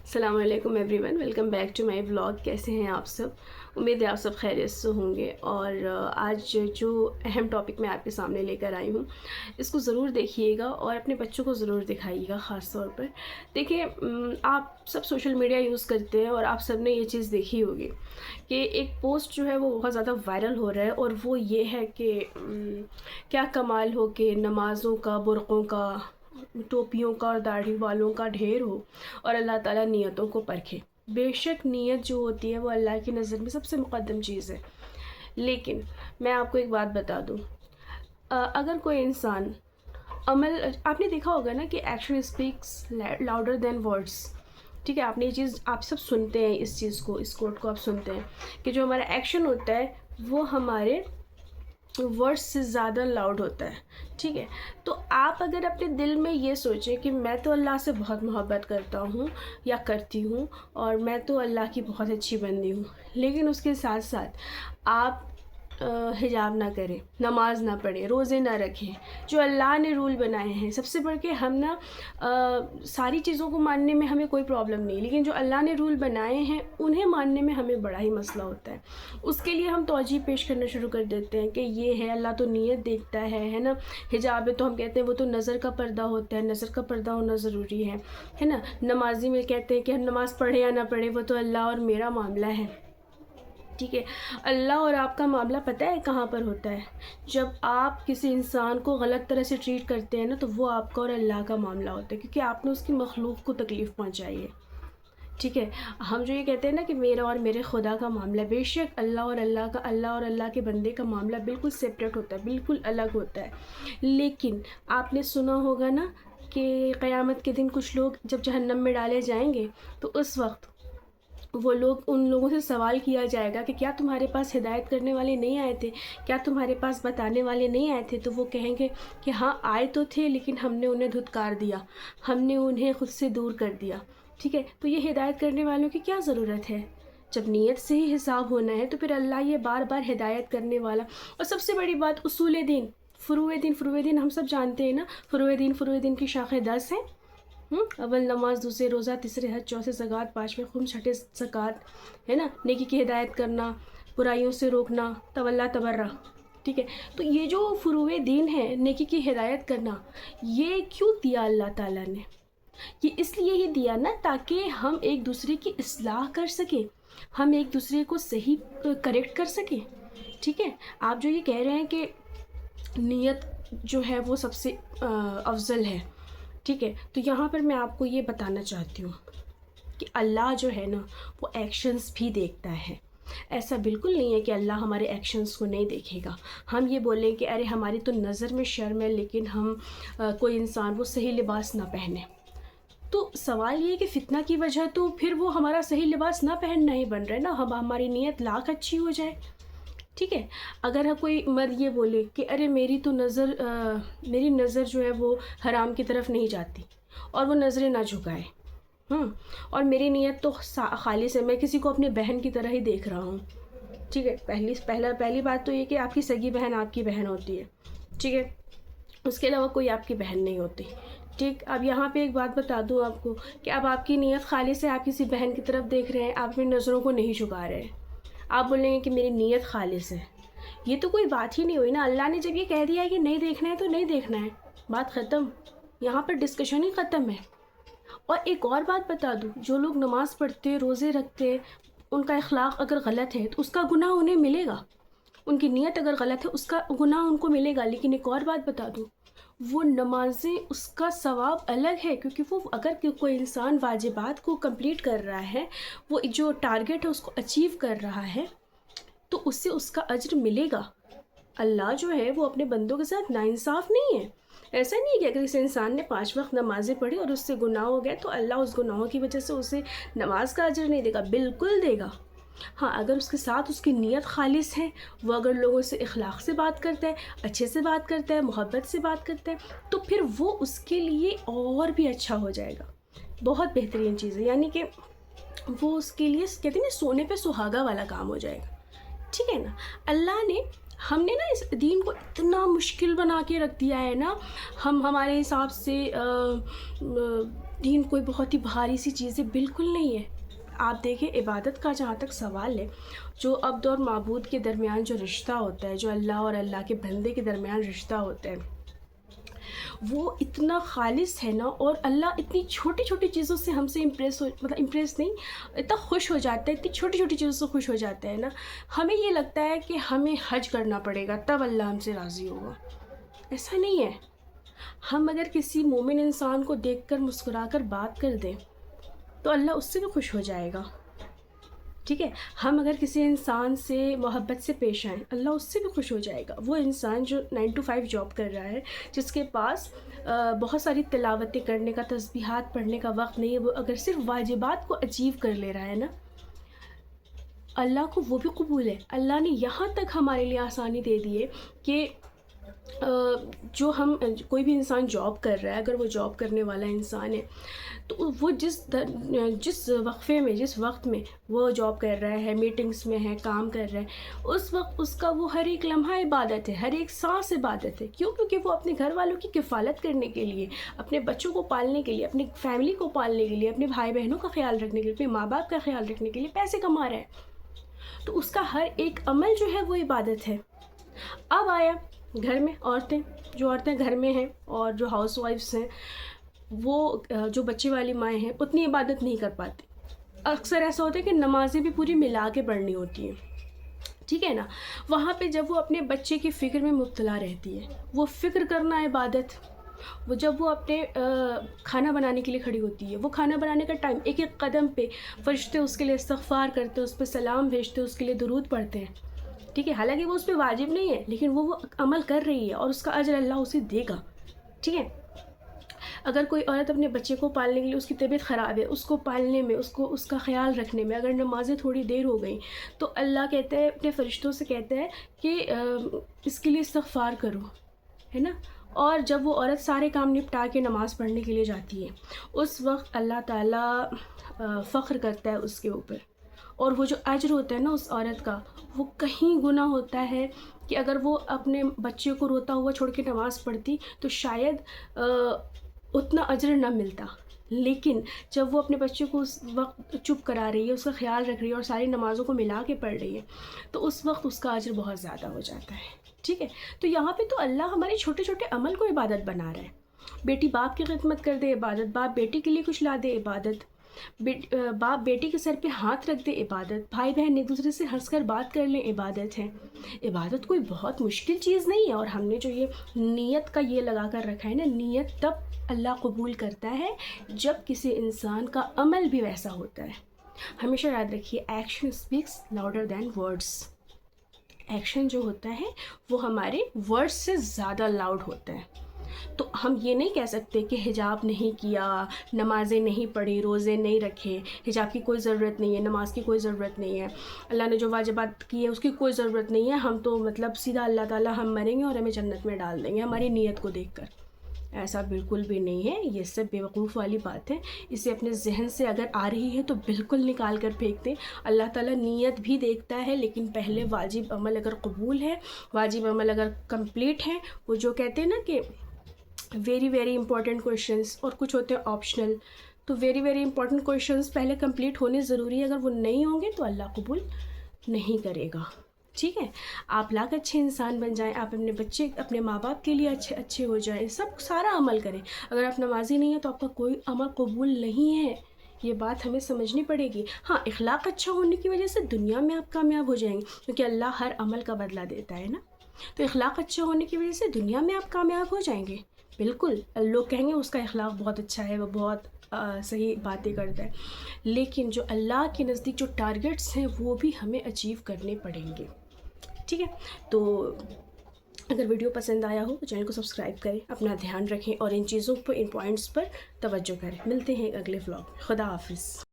السلام علیکم everyone, welcome back to my blog. کیسے ہیں آپ سب؟ امید ہے آپ سب خیریت سے ہوں گے۔ اور آج جو اہم ٹاپک میں آپ کے سامنے لے کر آئی ہوں، اس کو ضرور دیکھیے گا اور اپنے بچوں کو ضرور دکھائیے گا خاص طور پر۔ دیکھیں، آپ سب سوشل میڈیا یوز کرتے ہیں اور آپ سب نے یہ چیز دیکھی ہوگی کہ ایک پوسٹ جو ہے وہ بہت زیادہ وائرل ہو رہا ہے، اور وہ یہ ہے کہ کیا کمال ہو کہ نمازوں کا، برقعوں کا، ٹوپیوں کا اور داڑھی والوں کا ڈھیر ہو اور اللہ تعالیٰ نیتوں کو پرکھے۔ بے شک نیت جو ہوتی ہے وہ اللہ کی نظر میں سب سے مقدم چیز ہے، لیکن میں آپ کو ایک بات بتا دوں، اگر کوئی انسان عمل، آپ نے دیکھا ہوگا نا کہ action speaks louder than words, ٹھیک ہے؟ آپ نے یہ چیز، آپ سب سنتے ہیں اس چیز کو، اس کوٹ کو آپ سنتے ہیں کہ جو ہمارا ایکشن ہوتا ہے وہ ہمارے ورڈ سے زیادہ لاؤڈ ہوتا ہے، ٹھیک ہے؟ تو آپ اگر اپنے دل میں یہ سوچیں کہ میں تو اللہ سے بہت محبت کرتا ہوں یا کرتی ہوں اور میں تو اللہ کی بہت اچھی بندی ہوں، لیکن اس کے ساتھ ساتھ آپ حجاب نہ کریں، نماز نہ پڑھیں، روزے نہ رکھیں، جو اللہ نے رول بنائے ہیں، سب سے بڑھ کے ہم نا ساری چیزوں کو ماننے میں ہمیں کوئی پرابلم نہیں، لیکن جو اللہ نے رول بنائے ہیں انہیں ماننے میں ہمیں بڑا ہی مسئلہ ہوتا ہے۔ اس کے لیے ہم توجیہ پیش کرنا شروع کر دیتے ہیں کہ یہ ہے، اللہ تو نیت دیکھتا ہے نا۔ حجاب ہے تو ہم کہتے ہیں وہ تو نظر کا پردہ ہوتا ہے، نظر کا پردہ ہونا ضروری ہے نا۔ نمازی میں کہتے ہیں کہ ہم نماز پڑھیں یا نہ پڑھیں وہ تو اللہ اور میرا معاملہ ہے، ٹھیک ہے؟ اللہ اور آپ کا معاملہ پتہ ہے کہاں پر ہوتا ہے؟ جب آپ کسی انسان کو غلط طرح سے ٹریٹ کرتے ہیں نا، تو وہ آپ کا اور اللہ کا معاملہ ہوتا ہے، کیونکہ آپ نے اس کی مخلوق کو تکلیف پہنچائی ہے، ٹھیک ہے؟ ہم جو یہ کہتے ہیں نا کہ میرا اور میرے خدا کا معاملہ، بے شک اللہ اور اللہ کے بندے کا معاملہ بالکل سیپریٹ ہوتا ہے، بالکل الگ ہوتا ہے۔ لیکن آپ نے سنا ہوگا نا کہ قیامت کے دن کچھ لوگ جب جہنم میں ڈالے جائیں گے تو اس وقت وہ لوگ، ان لوگوں سے سوال کیا جائے گا کہ کیا تمہارے پاس ہدایت کرنے والے نہیں آئے تھے، کیا تمہارے پاس بتانے والے نہیں آئے تھے؟ تو وہ کہیں گے کہ ہاں آئے تو تھے، لیکن ہم نے انہیں دھتکار دیا، ہم نے انہیں خود سے دور کر دیا، ٹھیک ہے؟ تو یہ ہدایت کرنے والوں کی کیا ضرورت ہے؟ جب نیت سے ہی حساب ہونا ہے تو پھر اللہ یہ بار بار ہدایت کرنے والا۔ اور سب سے بڑی بات، اصول دین، فروع دین ہم سب جانتے ہیں نا، فروع دین کی شاخیں 10 ہیں، اول نماز، دوسرے روزہ، تیسرے حج، چوتھے زکوٰۃ، پانچویں خمس، چھٹے زکوٰۃ، ہے نا، نیکی کی ہدایت کرنا، برائیوں سے روکنا، تولا تبرہ، ٹھیک ہے؟ تو یہ جو فروع دین ہے، نیکی کی ہدایت کرنا، یہ کیوں دیا اللہ تعالیٰ نے؟ یہ اس لیے ہی دیا نا تاکہ ہم ایک دوسرے کی اصلاح کر سکیں، ہم ایک دوسرے کو صحیح کریکٹ کر سکیں، ٹھیک ہے؟ آپ جو یہ کہہ رہے ہیں کہ نیت جو ہے وہ سب سے افضل ہے، ٹھیک ہے؟ تو یہاں پر میں آپ کو یہ بتانا چاہتی ہوں کہ اللہ جو ہے نا وہ ایکشنز بھی دیکھتا ہے۔ ایسا بالکل نہیں ہے کہ اللہ ہمارے ایکشنز کو نہیں دیکھے گا۔ ہم یہ بولیں کہ ارے ہماری تو نظر میں شرم ہے، لیکن ہم کوئی انسان وہ صحیح لباس نہ پہنے، تو سوال یہ ہے کہ فتنہ کی وجہ تو پھر وہ ہمارا صحیح لباس نہ پہننا ہی بن رہا ہے نا، ہماری نیت لاکھ اچھی ہو جائے، ٹھیک ہے؟ اگر کوئی مرد یہ بولے کہ ارے میری نظر جو ہے وہ حرام کی طرف نہیں جاتی، اور وہ نظریں نہ جھکائے، اور میری نیت تو خالص ہے، میں کسی کو اپنی بہن کی طرح ہی دیکھ رہا ہوں، ٹھیک ہے؟ پہلی بات تو یہ کہ آپ کی سگی بہن آپ کی بہن ہوتی ہے، ٹھیک ہے؟ اس کے علاوہ کوئی آپ کی بہن نہیں ہوتی، ٹھیک؟ اب یہاں پہ ایک بات بتا دوں آپ کو کہ اب آپ کی نیت خالص ہے، آپ کسی بہن کی طرف دیکھ رہے ہیں، آپ اپنی نظروں کو نہیں جھکا رہے ہیں، آپ بولیں گے کہ میری نیت خالص ہے، یہ تو کوئی بات ہی نہیں ہوئی نا۔ اللہ نے جب یہ کہہ دیا ہے کہ نہیں دیکھنا ہے تو نہیں دیکھنا ہے، بات ختم، یہاں پر ڈسکشن ہی ختم ہے۔ اور ایک اور بات بتا دوں، جو لوگ نماز پڑھتے، روزے رکھتے، ان کا اخلاق اگر غلط ہے تو اس کا گناہ انہیں ملے گا، ان کی نیت اگر غلط ہے اس کا گناہ ان کو ملے گا، لیکن ایک اور بات بتا دوں، وہ نمازیں، اس کا ثواب الگ ہے، کیونکہ وہ اگر کوئی انسان واجبات کو کمپلیٹ کر رہا ہے، وہ جو ٹارگٹ ہے اس کو اچیو کر رہا ہے، تو اس سے اس کا اجر ملے گا۔ اللہ جو ہے وہ اپنے بندوں کے ساتھ ناانصاف نہیں ہے۔ ایسا نہیں ہے کہ اگر اس انسان نے 5 وقت نمازیں پڑھی اور اس سے گناہ ہو گیا تو اللہ اس گناہوں کی وجہ سے اسے نماز کا اجر نہیں دے گا، بالکل دے گا۔ ہاں، اگر اس کے ساتھ اس کی نیت خالص ہے، وہ اگر لوگوں سے اخلاق سے بات کرتا ہے، اچھے سے بات کرتا ہے، محبت سے بات کرتا ہے، تو پھر وہ اس کے لیے اور بھی اچھا ہو جائے گا، بہت بہترین چیز ہے، یعنی کہ وہ اس کے لیے کہتے ہیں نا سونے پہ سہاگا والا کام ہو جائے گا، ٹھیک ہے نا؟ اللہ نے، ہم نے نا اس دین کو اتنا مشکل بنا کے رکھ دیا ہے نا، ہمارے حساب سے دین کوئی بہت ہی بھاری سی چیز ہے، بالکل نہیں ہے۔ آپ دیکھیں عبادت کا جہاں تک سوال ہے، جو عبد اور معبود کے درمیان جو رشتہ ہوتا ہے، جو اللہ اور اللہ کے بندے کے درمیان رشتہ ہوتا ہے، وہ اتنا خالص ہے نا، اور اللہ اتنی چھوٹی چھوٹی چیزوں سے ہم سے امپریس نہیں، اتنا خوش ہو جاتا ہے، اتنی چھوٹی چھوٹی چیزوں سے خوش ہو جاتا ہے نا، ہمیں یہ لگتا ہے کہ ہمیں حج کرنا پڑے گا تب اللہ ہم سے راضی ہوگا۔ ایسا نہیں ہے۔ ہم اگر کسی مومن انسان کو دیکھ کر مسکرا کر بات کر دیں تو اللہ اس سے بھی خوش ہو جائے گا، ٹھیک ہے۔ ہم اگر کسی انسان سے محبت سے پیش آئیں، اللہ اس سے بھی خوش ہو جائے گا۔ وہ انسان جو 9 to 5 جاب کر رہا ہے، جس کے پاس بہت ساری تلاوتیں کرنے کا، تسبیحات پڑھنے کا وقت نہیں ہے، وہ اگر صرف واجبات کو اچیو کر لے رہا ہے نا، اللہ کو وہ بھی قبول ہے۔ اللہ نے یہاں تک ہمارے لیے آسانی دے دی ہے کہ جو ہم کوئی بھی انسان جاب کر رہا ہے، اگر وہ جاب کرنے والا انسان ہے تو وہ جس وقفے میں، جس وقت میں وہ جاب کر رہا ہے، میٹنگز میں ہے، کام کر رہا ہے، اس وقت اس کا وہ ہر ایک لمحہ عبادت ہے، ہر ایک سانس عبادت ہے۔ کیوں؟ کیونکہ وہ اپنے گھر والوں کی کفالت کرنے کے لیے، اپنے بچوں کو پالنے کے لیے، اپنی فیملی کو پالنے کے لیے، اپنے بھائی بہنوں کا خیال رکھنے کے لیے، اپنے ماں باپ کا خیال رکھنے کے لیے پیسے کما رہا ہے، تو اس کا ہر ایک عمل جو ہے وہ عبادت ہے۔ اب آیا گھر میں عورتیں گھر میں ہیں اور جو ہاؤس وائفس ہیں، وہ جو بچے والی مائیں ہیں، اتنی عبادت نہیں کر پاتی۔ اکثر ایسا ہوتا ہے کہ نمازیں بھی پوری ملا کے پڑھنی ہوتی ہیں، ٹھیک ہے نا۔ وہاں پہ جب وہ اپنے بچے کی فکر میں مبتلا رہتی ہے، وہ فکر کرنا عبادت۔ وہ جب وہ اپنے کھانا بنانے کے لیے کھڑی ہوتی ہے، وہ کھانا بنانے کا ٹائم، ایک ایک قدم پہ فرشتے اس کے لیے استغفار کرتے ہیں، اس پہ سلام بھیجتے ہیں، اس کے لیے درود پڑھتے ہیں، ٹھیک ہے۔ حالانکہ وہ اس پہ واجب نہیں ہے، لیکن وہ عمل کر رہی ہے اور اس کا اجر اللہ اسے دے گا، ٹھیک ہے۔ اگر کوئی عورت اپنے بچے کو پالنے کے لیے، اس کی طبیعت خراب ہے، اس کو پالنے میں، اس کا خیال رکھنے میں اگر نمازیں تھوڑی دیر ہو گئیں تو اللہ کہتا ہے، اپنے فرشتوں سے کہتا ہے کہ اس کے لیے استغفار کرو، ہے نا۔ اور جب وہ عورت سارے کام نپٹا کے نماز پڑھنے کے لیے جاتی ہے، اس وقت اللہ تعالیٰ فخر کرتا ہے اس کے اوپر، اور وہ جو اجر ہوتا ہے نا اس عورت کا، وہ کہیں گنا ہوتا ہے کہ اگر وہ اپنے بچے کو روتا ہوا چھوڑ کے نماز پڑھتی تو شاید اتنا اجر نہ ملتا۔ لیکن جب وہ اپنے بچے کو اس وقت چپ کرا رہی ہے، اس کا خیال رکھ رہی ہے اور ساری نمازوں کو ملا کے پڑھ رہی ہے، تو اس وقت اس کا اجر بہت زیادہ ہو جاتا ہے، ٹھیک ہے۔ تو یہاں پہ تو اللہ ہمارے چھوٹے چھوٹے عمل کو عبادت بنا رہا ہے۔ بیٹی باپ کی خدمت کر دے، عبادت۔ باپ بیٹی کے لیے کچھ لا دے، عبادت۔ باپ بیٹی کے سر پہ ہاتھ رکھ دے، عبادت۔ بھائی بہن ایک دوسرے سے ہنس کر بات کر لیں، عبادت ہے۔ عبادت کوئی بہت مشکل چیز نہیں ہے، اور ہم نے جو یہ نیت کا یہ لگا کر رکھا ہے نا، نیت تب اللہ قبول کرتا ہے جب کسی انسان کا عمل بھی ویسا ہوتا ہے۔ ہمیشہ یاد رکھیے، action speaks louder than words. Action جو ہوتا ہے وہ ہمارے ورڈس سے زیادہ لاؤڈ ہوتا ہے۔ تو ہم یہ نہیں کہہ سکتے کہ حجاب نہیں کیا، نمازیں نہیں پڑھی، روزے نہیں رکھے، حجاب کی کوئی ضرورت نہیں ہے، نماز کی کوئی ضرورت نہیں ہے، اللہ نے جو واجبات کی ہے اس کی کوئی ضرورت نہیں ہے، ہم تو مطلب سیدھا اللہ تعالیٰ ہم مریں گے اور ہمیں جنت میں ڈال دیں گے ہماری نیت کو دیکھ کر۔ ایسا بالکل بھی نہیں ہے، یہ سب بیوقوف والی بات ہے۔ اسے اپنے ذہن سے اگر آ رہی ہے تو بالکل نکال کر پھینک دیں۔ اللہ تعالیٰ نیت بھی دیکھتا ہے، لیکن پہلے واجب عمل اگر قبول ہے، واجب عمل اگر کمپلیٹ ہے، وہ جو کہتے ہیں نا کہ ویری ویری امپورٹنٹ کویشچنس، اور کچھ ہوتے ہیں آپشنل، تو ویری ویری امپورٹنٹ کویشچنس پہلے کمپلیٹ ہونے ضروری ہے، اگر وہ نہیں ہوں گے تو اللہ قبول نہیں کرے گا، ٹھیک ہے۔ آپ لاکھ اچھے انسان بن جائیں، آپ اپنے بچے، اپنے ماں باپ کے لیے اچھے ہو جائیں، سارا عمل کریں، اگر آپ نمازی نہیں ہیں تو آپ کا کوئی عمل قبول نہیں ہے، یہ بات ہمیں سمجھنی پڑے گی۔ ہاں، اخلاق اچھا ہونے کی وجہ سے دنیا میں آپ کامیاب ہو جائیں گے، کیونکہ اللہ ہر عمل کا بدلہ دیتا ہے نا، تو اخلاق اچھا ہونے کی وجہ سے دنیا میں آپ کامیاب ہو جائیں گے، بالکل۔ لوگ کہیں گے اس کا اخلاق بہت اچھا ہے، وہ بہت صحیح باتیں کرتا ہے، لیکن جو اللہ کے نزدیک جو ٹارگٹس ہیں وہ بھی ہمیں اچیو کرنے پڑیں گے، ٹھیک ہے۔ تو اگر ویڈیو پسند آیا ہو تو چینل کو سبسکرائب کریں، اپنا دھیان رکھیں اور ان چیزوں پر، ان پوائنٹس پر توجہ کریں۔ ملتے ہیں اگلے ولاگ میں، خدا حافظ۔